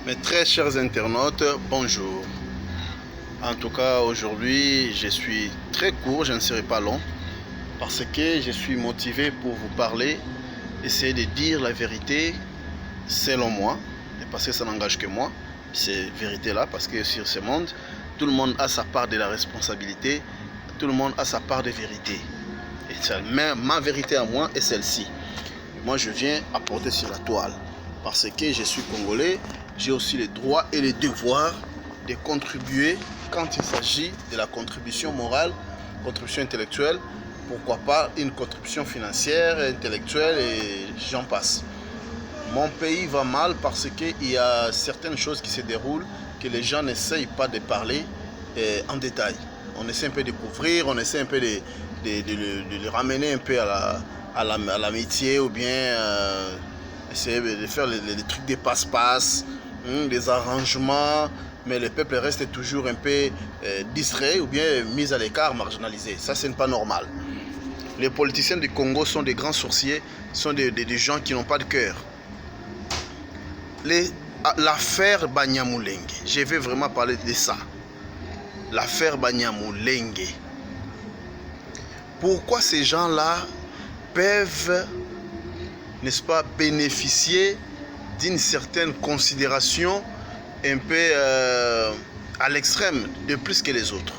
Mes très chers internautes, bonjour. En tout cas, aujourd'hui, je suis très court, je ne serai pas long, parce que je suis motivé pour vous parler, essayer de dire la vérité selon moi, et parce que ça n'engage que moi, ces vérités-là, parce que sur ce monde, tout le monde a sa part de la responsabilité, tout le monde a sa part de vérité. Et ma vérité à moi est celle-ci. Moi, je viens apporter sur la toile, parce que je suis congolais. J'ai aussi les droits et les devoirs de contribuer quand il s'agit de la contribution morale, contribution intellectuelle, pourquoi pas une contribution financière, intellectuelle et j'en passe. Mon pays va mal parce qu'il y a certaines choses qui se déroulent que les gens n'essayent pas de parler en détail. On essaie un peu de couvrir, on essaie un peu de le ramener un peu à l'amitié ou bien essayer de faire les trucs des passe-passe, des arrangements, mais le peuple reste toujours un peu distrait ou bien mis à l'écart, marginalisé. Ça, c'est pas normal. Les politiciens du Congo sont des grands sorciers, sont des gens qui n'ont pas de cœur. L'affaire Banyamulenge, je vais vraiment parler de ça. L'affaire Banyamulenge. Pourquoi ces gens-là peuvent, n'est-ce pas, bénéficier d'une certaine considération un peu à l'extrême, de plus que les autres?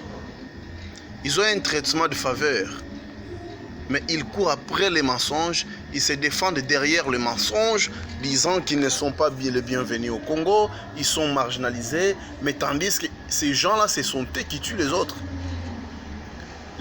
Ils ont un traitement de faveur, mais ils courent après les mensonges, ils se défendent derrière le mensonge, disant qu'ils ne sont pas les bienvenus au Congo, ils sont marginalisés, mais tandis que ces gens-là, ce sont eux qui tuent les autres.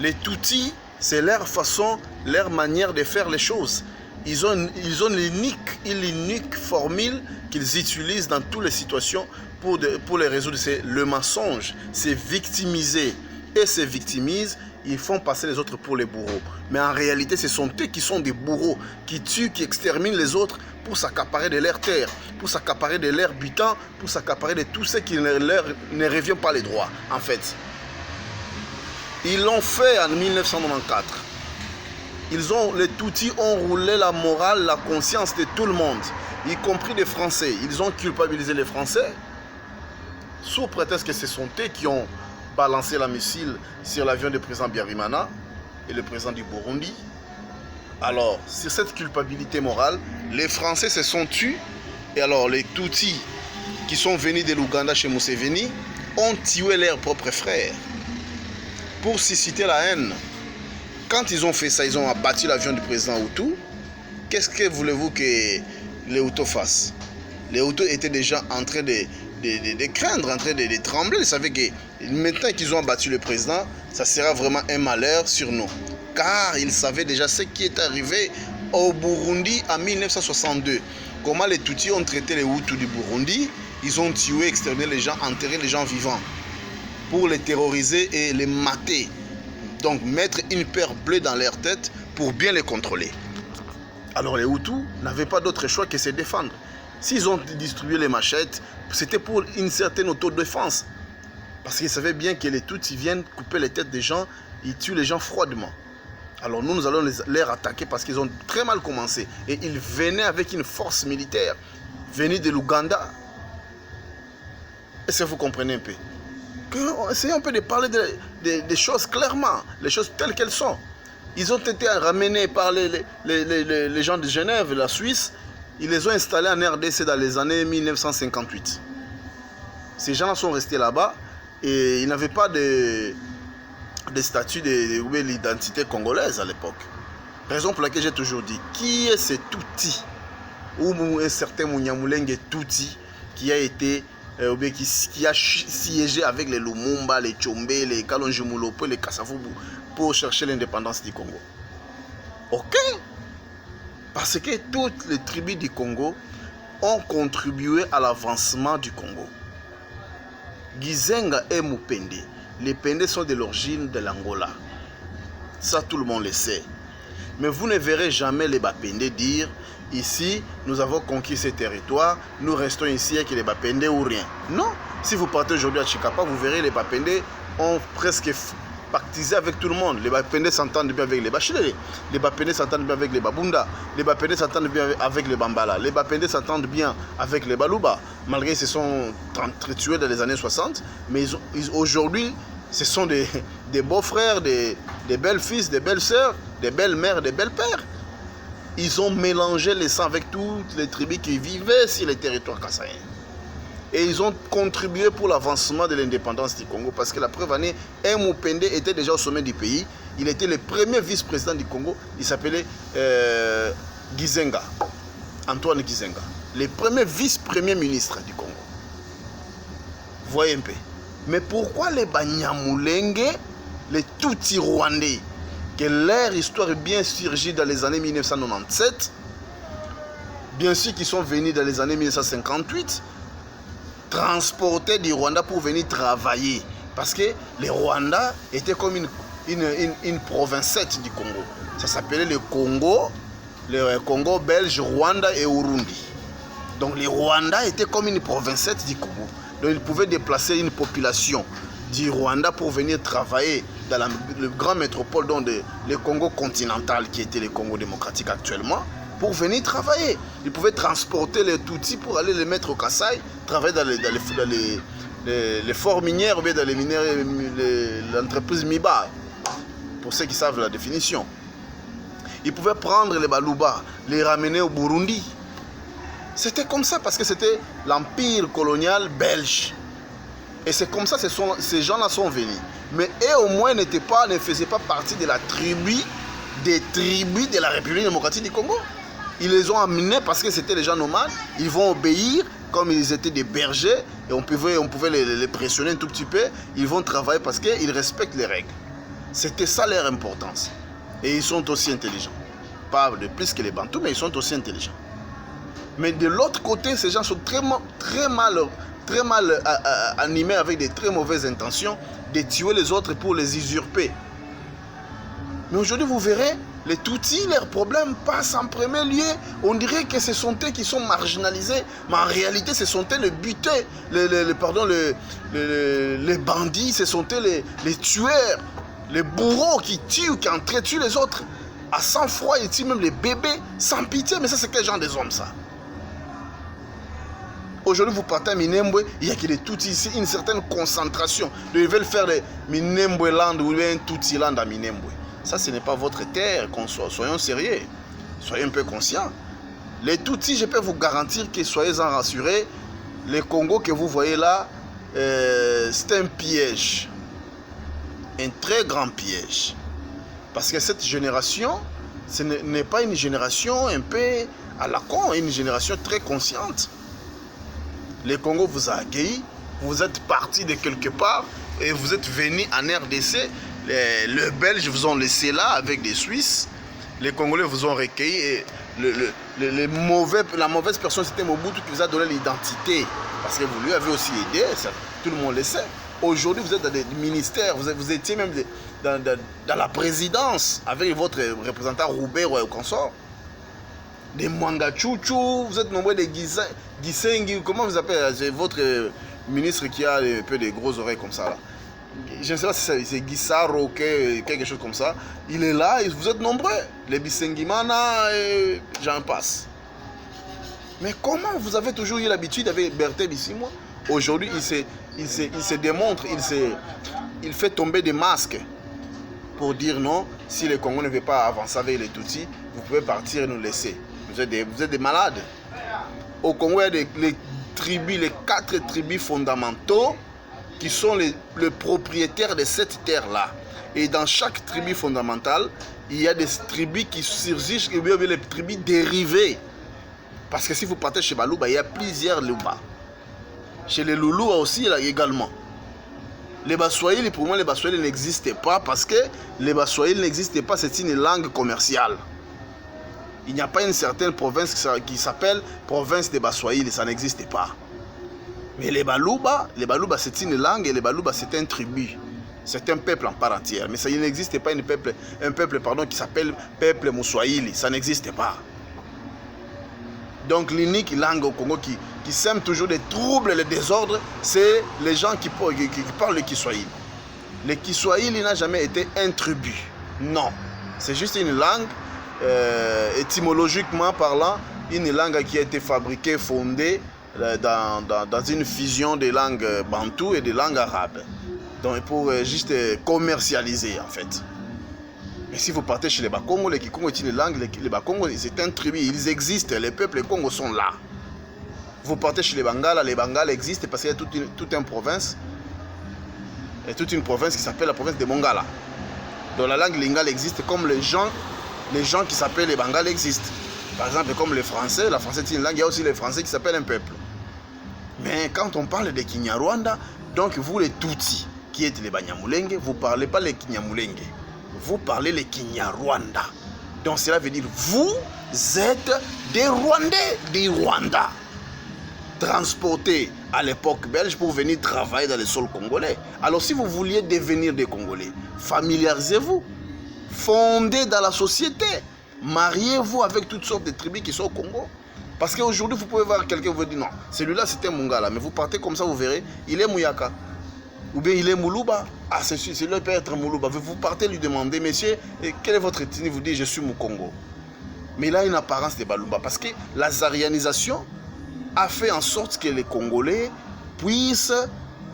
Les Tutsis, c'est leur façon, leur manière de faire les choses. Ils ont l'unique formule qu'ils utilisent dans toutes les situations pour les résoudre. C'est le mensonge, c'est victimiser. Et se victimisent, ils font passer les autres pour les bourreaux. Mais en réalité, ce sont eux qui sont des bourreaux, qui tuent, qui exterminent les autres pour s'accaparer de leurs terres, pour s'accaparer de leurs butins, pour s'accaparer de tout ce qui ne revient pas les droits, en fait. Ils l'ont fait en 1994. Les Tutsis ont roulé la morale, la conscience de tout le monde, y compris des Français. Ils ont culpabilisé les Français, sous prétexte que ce sont eux qui ont balancé la missile sur l'avion du président Biarimana et le président du Burundi. Alors, sur cette culpabilité morale, les Français se sont tués. Et alors, les Tutsis qui sont venus de l'Ouganda chez Museveni ont tué leurs propres frères pour susciter la haine. Quand ils ont fait ça, ils ont abattu l'avion du président Hutu. Qu'est-ce que voulez-vous que les Hutus fassent? Les Hutus étaient déjà en train de craindre, en train de trembler. Ils savaient que maintenant qu'ils ont abattu le président, ça sera vraiment un malheur sur nous. Car ils savaient déjà ce qui est arrivé au Burundi en 1962. Comment les Tutsis ont traité les Hutus du Burundi. Ils ont tué, exterminé les gens, enterré les gens vivants pour les terroriser et les mater. Donc mettre une paire bleue dans leur tête pour bien les contrôler. Alors les Hutus n'avaient pas d'autre choix que se défendre. S'ils ont distribué les machettes, c'était pour une certaine autodéfense. Parce qu'ils savaient bien que les Tutsis viennent couper les têtes des gens, ils tuent les gens froidement. Alors nous allons les attaquer parce qu'ils ont très mal commencé. Et ils venaient avec une force militaire, venus de l'Ouganda. Est-ce que vous comprenez un peu? Essayons un peu de parler des choses clairement, les choses telles qu'elles sont. Ils ont été ramenés par les gens de Genève, la Suisse. Ils les ont installés en RDC dans les années 1958. Ces gens-là sont restés là-bas et ils n'avaient pas de statut de l'identité congolaise à l'époque. Raison pour laquelle j'ai toujours dit, qui est ce Tutsi ou un certain Banyamulenge Tutsi qui a été qui a siégé avec les Lumumba, les Tchombe, les Kalonji-Mulopo, les Kassavubu pour chercher l'indépendance du Congo. Ok? Parce que toutes les tribus du Congo ont contribué à l'avancement du Congo. Gizenga et Mupende. Les Pende sont de l'origine de l'Angola. Ça, tout le monde le sait. Mais vous ne verrez jamais les Bapende dire ici, nous avons conquis ces territoires, nous restons ici avec les Bapende ou rien. Non. Si vous partez aujourd'hui à Chikapa, vous verrez les Bapende ont presque pactiser avec tout le monde. Les Bapendés s'entendent bien avec les Bachelet, les Bapendés s'entendent bien avec les Babunda, les Bapendés s'entendent bien avec les Bambala, les Bapendés s'entendent bien avec les Baluba, malgré qu'ils se sont tués dans les années 60, mais aujourd'hui, ce sont des beaux-frères, des belles-fils, des belles-sœurs, des belles-mères, des belles-pères. Ils ont mélangé les sangs avec toutes les tribus qui vivaient sur les territoires kassaïens. Et ils ont contribué pour l'avancement de l'indépendance du Congo. Parce que la preuve année, Mupende était déjà au sommet du pays. Il était le premier vice-président du Congo. Il s'appelait Gizenga. Antoine Gizenga. Le premier vice-premier ministre du Congo. Voyez un peu. Mais pourquoi les Banyamulenge, les Tutsi rwandais, que leur histoire est bien surgie dans les années 1997, bien sûr qu'ils sont venus dans les années 1958, transportés du Rwanda pour venir travailler. Parce que le Rwanda était comme une provincette du Congo. Ça s'appelait le Congo belge, Rwanda et Urundi. Donc le Rwanda était comme une provincette du Congo. Donc ils pouvaient déplacer une population du Rwanda pour venir travailler dans la grande métropole dont le Congo continental, qui était le Congo démocratique actuellement, pour venir travailler. Ils pouvaient transporter les Tutsis pour aller les mettre au Kassai, travailler dans les forts minières ou bien dans l'entreprise Miba, pour ceux qui savent la définition. Ils pouvaient prendre les Baluba, les ramener au Burundi. C'était comme ça parce que c'était l'empire colonial belge. Et c'est comme ça que ces gens-là sont venus. Mais eux au moins ne faisaient pas partie de la tribu, des tribus de la République démocratique du Congo. Ils les ont amenés parce que c'était des gens nomades. Ils vont obéir comme ils étaient des bergers. Et on pouvait les pressionner un tout petit peu. Ils vont travailler parce qu'ils respectent les règles. C'était ça leur importance. Et ils sont aussi intelligents. Pas de plus que les Bantous, mais ils sont aussi intelligents. Mais de l'autre côté, ces gens sont très mal animés avec de très mauvaises intentions de tuer les autres pour les usurper. Mais aujourd'hui, vous verrez, les Tutsis, leurs problèmes passent en premier lieu. On dirait que ce sont eux qui sont marginalisés, mais en réalité, ce sont eux les butés, les bandits, ce sont eux les tueurs, les bourreaux qui tuent, qui entretuent les autres. À sang-froid, ils tuent même les bébés sans pitié. Mais ça, c'est quel genre des hommes, ça? Aujourd'hui, vous partez à Minembwe, il y a que des Tutsis ici, une certaine concentration. Ils veulent faire des Minembwe Land ou bien Tutsi Land à Minembwe. Ça, ce n'est pas votre terre, soyons sérieux. Soyez un peu conscients. Les Tutsis, je peux vous garantir que soyez-en rassurés, les Congo que vous voyez là, c'est un piège. Un très grand piège. Parce que cette génération, ce n'est pas une génération un peu à la con, une génération très consciente. Le Congo vous a accueilli, vous êtes parti de quelque part et vous êtes venu en RDC. Les Belges vous ont laissé là avec des Suisses. Les Congolais vous ont recueilli et la mauvaise personne c'était Mobutu qui vous a donné l'identité. Parce que vous lui avez aussi aidé, ça, tout le monde le sait. Aujourd'hui vous êtes dans des ministères, vous étiez même dans la présidence avec votre représentant Roubaix ou consort. Des Mwangachouchou, vous êtes nombreux de Gisengi, comment vous appelez? C'est votre ministre qui a un peu des grosses oreilles comme ça là. Je ne sais pas si c'est Guissaro ou quelque chose comme ça. Il est là, et vous êtes nombreux. Les Bisengimana, j'en passe. Mais comment vous avez toujours eu l'habitude avec Berthe Bissimo? Aujourd'hui, il se démontre, il fait tomber des masques pour dire non, si le Congo ne veut pas avancer avec les Tutsis, vous pouvez partir et nous laisser. Vous êtes des malades. Au Congo, il y a les 4 tribus fondamentaux qui sont les propriétaires de cette terre-là. Et dans chaque tribu fondamentale, il y a des tribus qui surgissent, et bien les tribus dérivées. Parce que si vous partez chez Baluba, il y a plusieurs Luba. Chez les Loulous aussi, là, également. Les Baswahili, pour moi, les Baswahili n'existaient pas parce que les Baswahili n'existaient pas, c'est une langue commerciale. Il n'y a pas une certaine province qui s'appelle province des Baswahili, ça n'existait pas. Mais les Baluba c'est une langue et les Baluba c'est un tribu. C'est un peuple en part entière. Mais ça, il n'existait pas un peuple qui s'appelle peuple Mouswahili, ça n'existait pas. Donc l'unique langue au Congo qui sème toujours des troubles et des désordres, c'est les gens qui parlent le Kiswahili. Le Kiswahili n'a jamais été un tribut. Non. C'est juste une langue, étymologiquement parlant, une langue qui a été fabriquée, fondée dans une fusion des langues bantoues et des langues arabes. Donc pour juste commercialiser en fait. Mais si vous partez chez les Bakongo, les Kikongo est une langue, les Bakongo c'est un tribu, ils existent, les peuples Congo sont là. Vous partez chez les Bangala existent parce qu'il y a toute une province, et toute une province qui s'appelle la province des Mongala. Donc la langue lingala existe comme les gens qui s'appellent les Bangala existent. Par exemple comme les Français, la française est une langue, il y a aussi les Français qui s'appellent un peuple. Mais quand on parle des Kinyarwanda, donc vous les Tutsi, qui êtes les Banyamulenge, vous ne parlez pas les Kinyamulenge, vous parlez les Kinyarwanda. Donc cela veut dire vous êtes des Rwandais du Rwanda, transportés à l'époque belge pour venir travailler dans les sols congolais. Alors si vous vouliez devenir des Congolais, familiarisez-vous, fondez dans la société, mariez-vous avec toutes sortes de tribus qui sont au Congo. Parce qu'aujourd'hui, vous pouvez voir quelqu'un vous dire non, celui-là c'était Mungala, mais vous partez comme ça, vous verrez, il est Mouyaka. Ou bien il est Moulouba. Ah, c'est sûr, celui-là peut être Moulouba. Vous partez lui demander, monsieur, quelle est votre ethnie? Vous dites, je suis Moukongo. Mais il a une apparence de Balumba. Parce que la zarianisation a fait en sorte que les Congolais puissent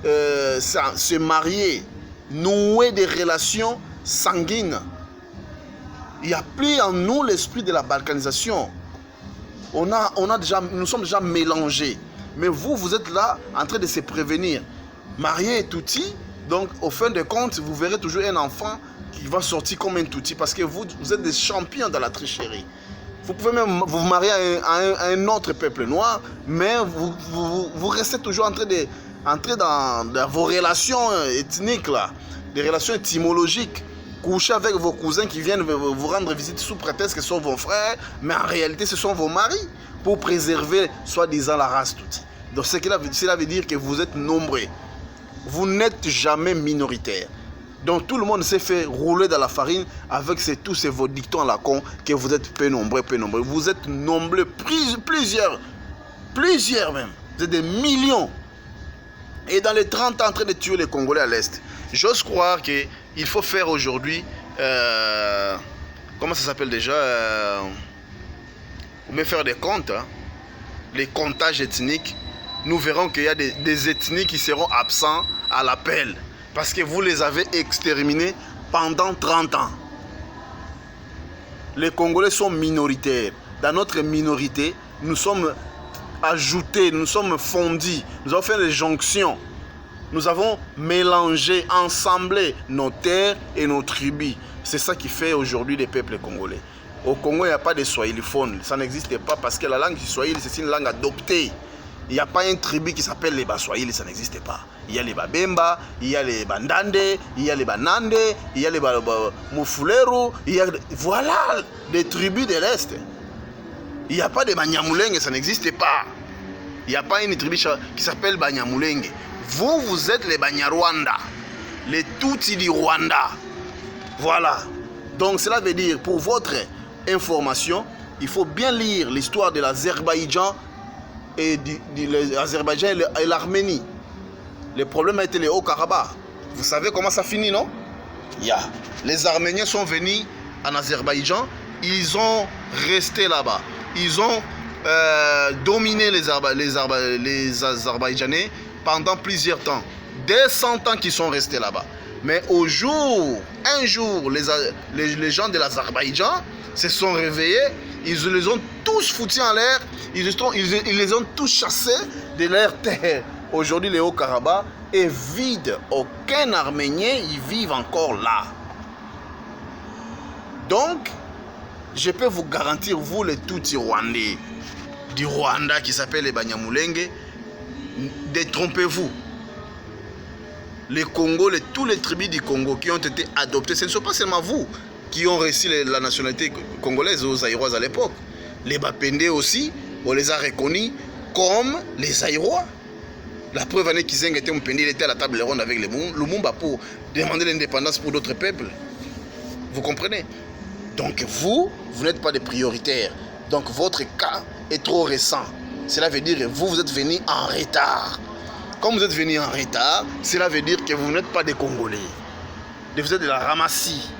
se marier, nouer des relations sanguines. Il n'y a plus en nous l'esprit de la balkanisation. Nous sommes déjà mélangés. Mais vous êtes là en train de se prévenir. Marié et Tutsi, donc au fin de compte, vous verrez toujours un enfant qui va sortir comme un Tutsi parce que vous êtes des champions dans la tricherie. Vous pouvez même vous marier à un autre peuple noir, mais vous restez toujours entrer dans vos relations ethniques, là, des relations étymologiques. Coucher avec vos cousins qui viennent vous rendre visite sous prétexte que ce sont vos frères, mais en réalité ce sont vos maris, pour préserver soi-disant la race Tutsi. Donc cela veut dire que vous êtes nombreux. Vous n'êtes jamais minoritaire. Donc tout le monde s'est fait rouler dans la farine avec tous ces vos dictons à la con que vous êtes peu nombreux. Vous êtes nombreux, plusieurs même. Vous êtes des millions. Et dans les 30 ans en train de tuer les Congolais à l'Est. J'ose croire qu'il faut faire aujourd'hui, comment ça s'appelle déjà, ou même faire des comptes, hein, les comptages ethniques. Nous verrons qu'il y a des ethnies qui seront absents à l'appel. Parce que vous les avez exterminés pendant 30 ans. Les Congolais sont minoritaires. Dans notre minorité, nous sommes ajoutés, nous sommes fondus. Nous avons fait des jonctions. Nous avons mélangé, ensemblé nos terres et nos tribus. C'est ça qui fait aujourd'hui les peuples congolais. Au Congo, il n'y a pas de swahiliphone. Ça n'existe pas parce que la langue swahili, c'est une langue adoptée. Il n'y a pas une tribu qui s'appelle les Baswahili, ça n'existe pas. Il y a les Babemba, il y a les Bandande, il y a les Banande, il y a les Mufuleru, voilà des tribus de l'Est. Il n'y a pas de Banyamulenge, ça n'existe pas. Il n'y a pas une tribu qui s'appelle Banyamulenge. Vous êtes les Banyarwanda, les Tutsi du Rwanda. Voilà. Donc cela veut dire, pour votre information, il faut bien lire l'histoire de l'Azerbaïdjan et l'Azerbaïdjan et l'Arménie. Le problème a été les Hauts-Karabakh. Vous savez comment ça finit, non? Les Arméniens sont venus en Azerbaïdjan, ils ont resté là-bas. Ils ont dominé les Azerbaïdjanais pendant plusieurs temps. Des 100 ans qu'ils sont restés là-bas. Mais un jour, les gens de l'Azerbaïdjan se sont réveillés, ils les ont tous foutus en l'air, ils les ont tous chassés de leur terre. Aujourd'hui, le Haut-Karabakh est vide. Aucun Arménien y vit encore là. Donc, je peux vous garantir, vous les Tutsi Rwandais, du Rwanda qui s'appelle les Banyamulenge, détrompez-vous. Les Congos, tous les tribus du Congo qui ont été adoptées, ce ne sont pas seulement vous qui ont reçu la nationalité congolaise aux Zaïrois à l'époque. Les Bapende aussi, on les a reconnus comme les Zaïrois. La preuve année qu'Izeng était Mpende, il était à la table ronde avec les Lumumba pour demander l'indépendance pour d'autres peuples. Vous comprenez? Donc vous n'êtes pas des prioritaires. Donc votre cas est trop récent. Cela veut dire que vous êtes venus en retard. Comme vous êtes venus en retard, cela veut dire que vous n'êtes pas des Congolais. de faire de la ramassie.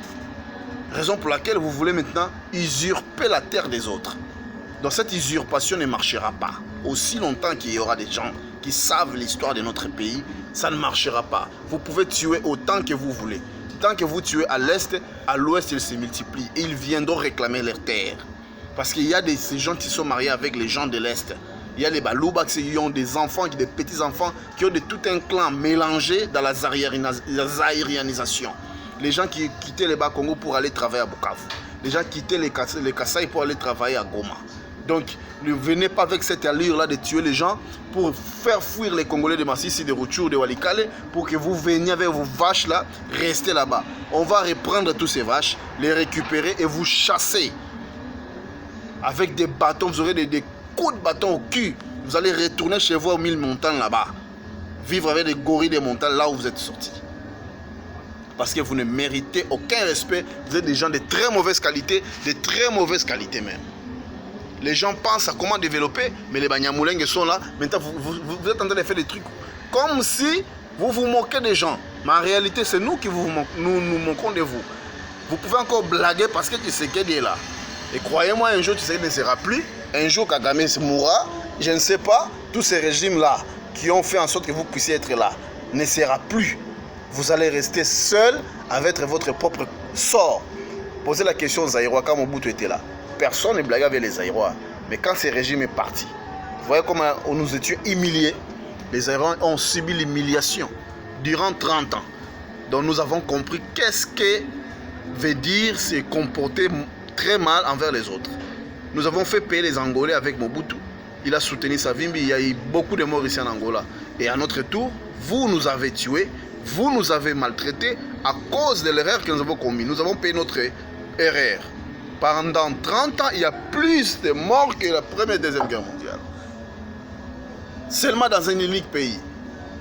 Raison pour laquelle vous voulez maintenant usurper la terre des autres. Donc cette usurpation ne marchera pas. Aussi longtemps qu'il y aura des gens qui savent l'histoire de notre pays, ça ne marchera pas. Vous pouvez tuer autant que vous voulez. Tant que vous tuez à l'est, à l'ouest, ils se multiplient. Et ils viendront réclamer leurs terres. Parce qu'il y a ces gens qui sont mariés avec les gens de l'est. Il y a les Balouba qui ont des enfants, des petits-enfants, qui ont de tout un clan mélangé dans la zaïrianisation. Les gens qui quittaient les Bas-Congo pour aller travailler à Bukavu. Les gens qui quittaient les Kasaï pour aller travailler à Goma. Donc, ne venez pas avec cette allure-là de tuer les gens pour faire fuir les Congolais de Massissi, de Rutshuru, de Walikale, pour que vous veniez avec vos vaches-là, restez là-bas. On va reprendre tous ces vaches, les récupérer et vous chasser. Avec des bâtons, vous aurez des coups de bâton au cul. Vous allez retourner chez vous aux 1000 montagnes là-bas. Vivre avec des gorilles des montagnes là où vous êtes sortis. Parce que vous ne méritez aucun respect. Vous êtes des gens de très mauvaise qualité, de très mauvaise qualité même. Les gens pensent à comment développer, mais les Banyamulenge sont là. Maintenant, vous êtes en train de faire des trucs comme si vous vous moquez des gens. Mais en réalité, c'est nous qui nous moquons de vous. Vous pouvez encore blaguer parce que Tshisekedi est là. Et croyez-moi, un jour, Tshisekedi ne sera plus. Un jour, Kagame mourra. Je ne sais pas, tous ces régimes-là qui ont fait en sorte que vous puissiez être là, ne sera plus. Vous allez rester seul avec votre propre sort. Posez la question aux Zaïrois quand Mobutu était là. Personne ne blaguait avec les Zaïrois. Mais quand ce régime est parti, vous voyez comment nous étions humiliés. Les Zaïrois ont subi l'humiliation durant 30 ans. Donc nous avons compris qu'est-ce que veut dire se comporter très mal envers les autres. Nous avons fait payer les Angolais avec Mobutu. Il a soutenu Savimbi. Il y a eu beaucoup de morts ici en Angola. Et à notre tour, vous nous avez tués. Vous nous avez maltraités à cause de l'erreur que nous avons commise. Nous avons payé notre erreur. Pendant 30 ans, il y a plus de morts que la Première et Deuxième Guerre mondiale. Seulement dans un unique pays.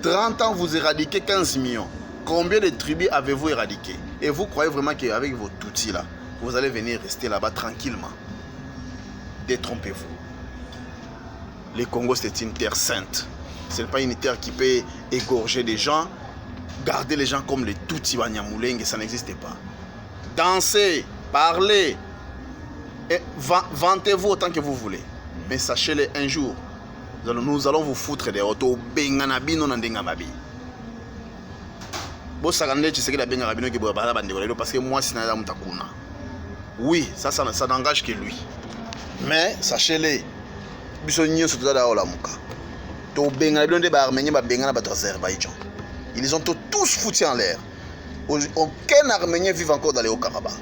30 ans, vous éradiquez 15 millions. Combien de tribus avez-vous éradiqué? Et vous croyez vraiment qu'avec vos Tutsis là, vous allez venir rester là-bas tranquillement? Détrompez-vous. Le Congo, c'est une terre sainte. Ce n'est pas une terre qui peut égorger des gens. Garder les gens comme les Tutsis Banyamulenge, ça n'existe pas. Dansez, parlez, vantez-vous autant que vous voulez. Mais sachez-le, un jour, nous allons vous foutre des autos. Parce que moi, oui, ça n'engage que lui. Mais sachez-le, ils ont tous foutu en l'air. Aucun Arménien vit encore dans les Hauts-Karabakh.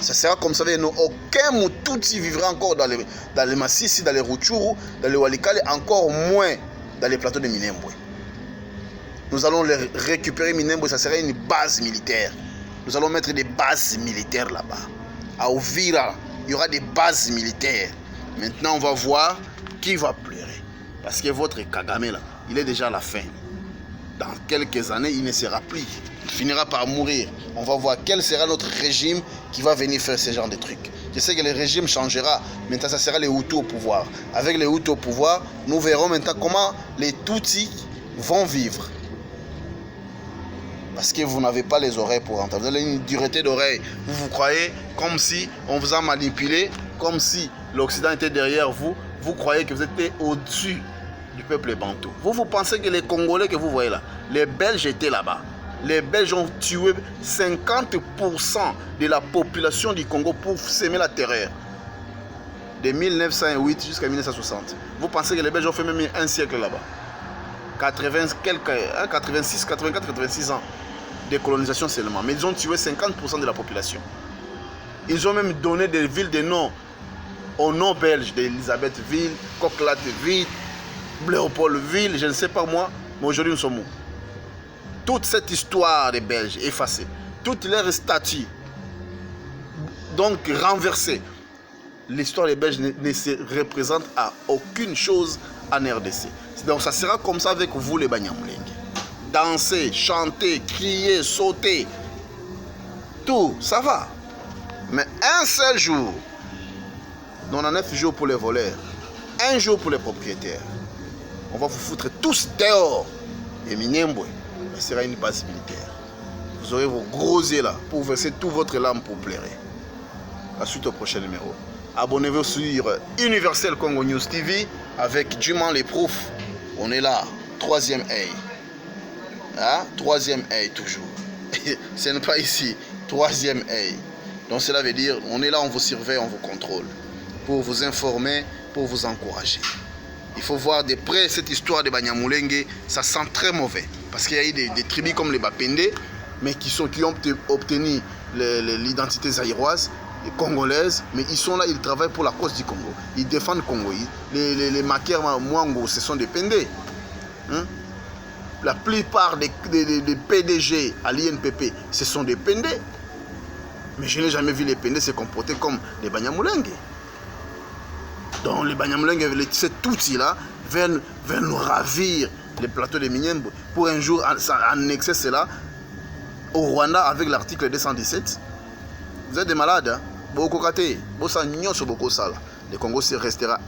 Ça sera comme ça, aucun Moutouti vivra encore dans les Massissi, dans les Rutshuru, dans les Walikale, encore moins dans les plateaux de Minembwe. Nous allons les récupérer Minembwe, ça sera une base militaire. Nous allons mettre des bases militaires là-bas. À Ouvira, il y aura des bases militaires. Maintenant, on va voir qui va pleurer. Parce que votre Kagame là, il est déjà à la fin. Dans quelques années, il ne sera plus. Il finira par mourir. On va voir quel sera notre régime qui va venir faire ce genre de trucs. Je sais que le régime changera. Maintenant, ça sera les Hutus au pouvoir. Avec les Hutus au pouvoir, nous verrons maintenant comment les Tutsis vont vivre. Parce que vous n'avez pas les oreilles pour entendre. Vous avez une dureté d'oreille. Vous croyez comme si on vous a manipulé, comme si l'Occident était derrière vous. Vous croyez que vous étiez au-dessus du peuple bantou. Vous pensez que les Congolais que vous voyez là, les Belges étaient là-bas. Les Belges ont tué 50% de la population du Congo pour semer la terreur. De 1908 jusqu'à 1960. Vous pensez que les Belges ont fait même un siècle là-bas. 86, 84, 86 ans de colonisation seulement. Mais ils ont tué 50% de la population. Ils ont même donné des villes de noms au nom belge d'Elisabethville, Coquelatteville, Léopoldville, je ne sais pas moi, mais aujourd'hui nous sommes où? Toute cette histoire des Belges effacée, toutes leurs statues donc renversées. L'histoire des Belges ne se représente à aucune chose en RDC. Donc ça sera comme ça avec vous les Banyamulenge. Danser, chanter, crier, sauter, tout, ça va. Mais un seul jour, 99 jours pour les voleurs, un jour pour les propriétaires. On va vous foutre tous dehors. Et Minembwe, ce sera une base militaire. vous aurez vos gros yeux là pour verser tout votre larme pour pleurer. La suite au prochain numéro. Abonnez-vous sur Universel Congo News TV avec Duman les Profs. On est là, troisième œil. Hein? Troisième œil toujours. Ce n'est pas ici, troisième œil. Donc cela veut dire, on est là, on vous surveille, on vous contrôle. Pour vous informer, pour vous encourager. Il faut voir de près cette histoire de Banyamulenge, ça sent très mauvais. Parce qu'il y a eu des tribus comme les Bapende, mais qui ont obtenu l'identité zaïroise, congolaise, mais ils sont là, ils travaillent pour la cause du Congo. Ils défendent le Congo. Les Maker Mwango, ce sont des Pende. Hein? La plupart des PDG à l'INPP, ce sont des Pende. Mais je n'ai jamais vu les Pende se comporter comme les Banyamulenge. Donc les Banyamulenge, cet outil-là, veulent nous ravir les plateaux de Minyembo pour un jour annexer cela au Rwanda avec l'article 217. Vous êtes des malades, hein? Le Congo restera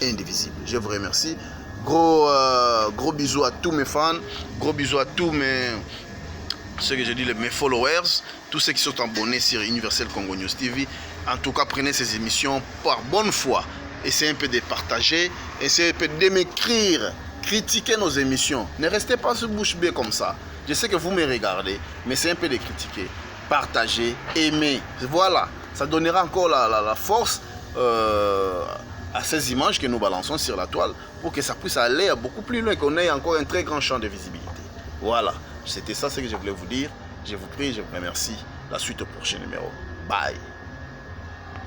indivisible. Je vous remercie. Gros bisous à tous mes fans. Gros bisous à tous ceux que je dis, mes followers. Tous ceux qui sont abonnés sur Universel Congo News TV. En tout cas, prenez ces émissions par bonne foi. Essayez un peu de partager. Essayez un peu de m'écrire. Critiquez nos émissions. Ne restez pas sur bouche bée comme ça. Je sais que vous me regardez, mais c'est un peu de critiquer. Partagez, aimez. Voilà. Ça donnera encore la force à ces images que nous balançons sur la toile pour que ça puisse aller beaucoup plus loin, qu'on ait encore un très grand champ de visibilité. Voilà, c'était ça ce que je voulais vous dire. Je vous prie, je vous remercie. La suite au prochain numéro. Bye.